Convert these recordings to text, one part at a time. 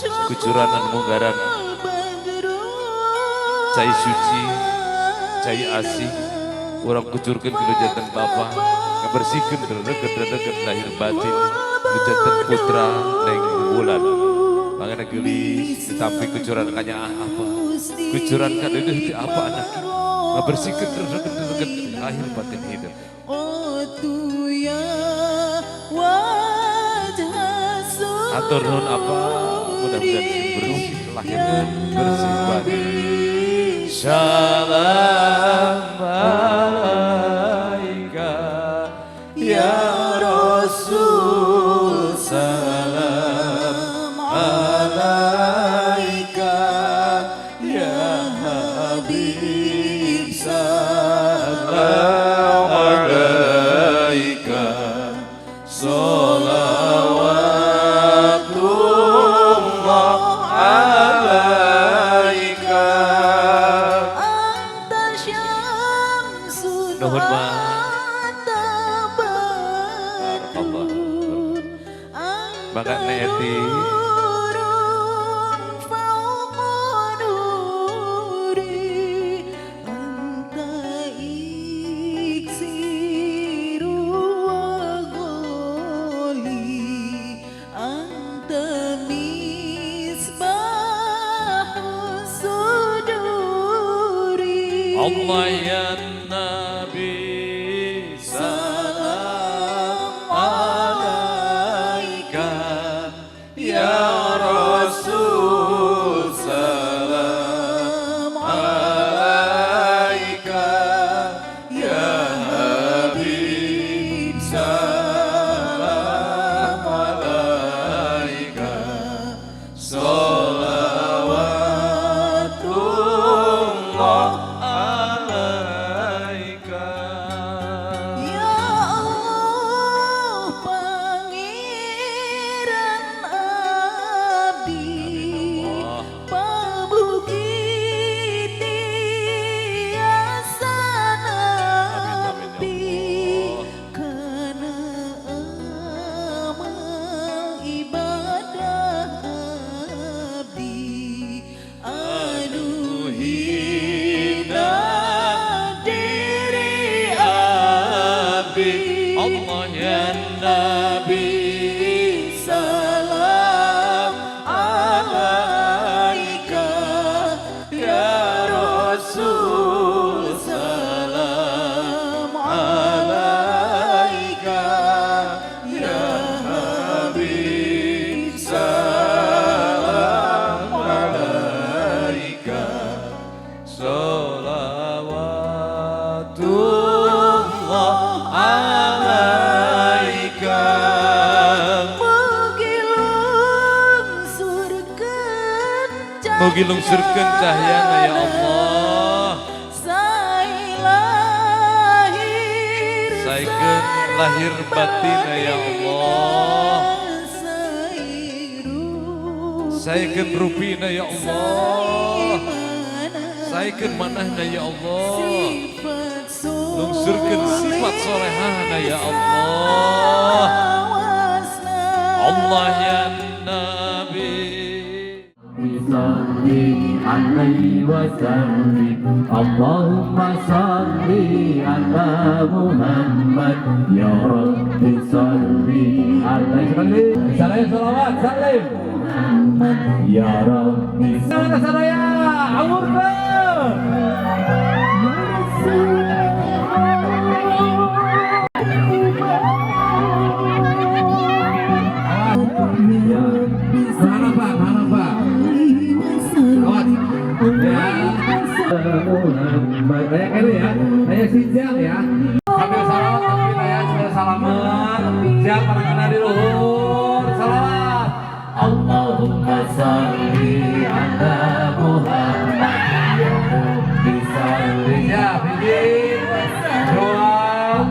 kucuran dan munggaran cai suci cai asih orang kucurkan ke jantan Bapa ngebersihkan deket lahir batin ke jantan putra neng bulan bangana gelis ditampi kucuran kanya apa kucuran kan itu apa anak ngebersihkan deket lahir batin hidup atur nun apa mudah-mudahan bersih lahir bersih batin. Salam alaika ya Rasul, salam alaika ya Habib, salam alaika salawatullah alaika. Nuhun maka neti Allah ya Nabi salam alaika ya Rasul salam alaika ya Habib salam alaika salawatullah. Allah ya Nabi salam alaika ya Rasul salam alaika ya Habib salam alaika salawatullah mugi lungsurkeun cahyana ya Allah saikeun lahir batin ya Allah saikeun rupina ya Allah saikeun manahna ya Allah lungsurkeun sifat solehana ya Allah Allah ya Nabi salli alaihi wasallim Allahumma salli ala Muhammad ya Rabbi salli alaihi salawat salim ya Rabbi salaya amurka Kayak ini ya, kayak sinjang ya. Sambil salawat, tapi ya sudah salaman. Siap para kena di luhur, salawat. Allahumma salli ala Muhammad ya Rabbi salli. Siap, izin. Dua,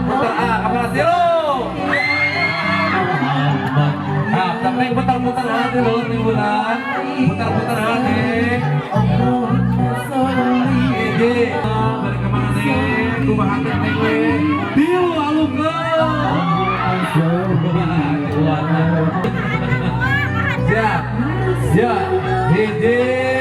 putar kepala siru. Nah, tapi putar-putar hati lu, timbulan. Putar-putar hati. Dari kemana nih? Kumaha teh nih? Diu alungkeun. Siap. Ya, hiji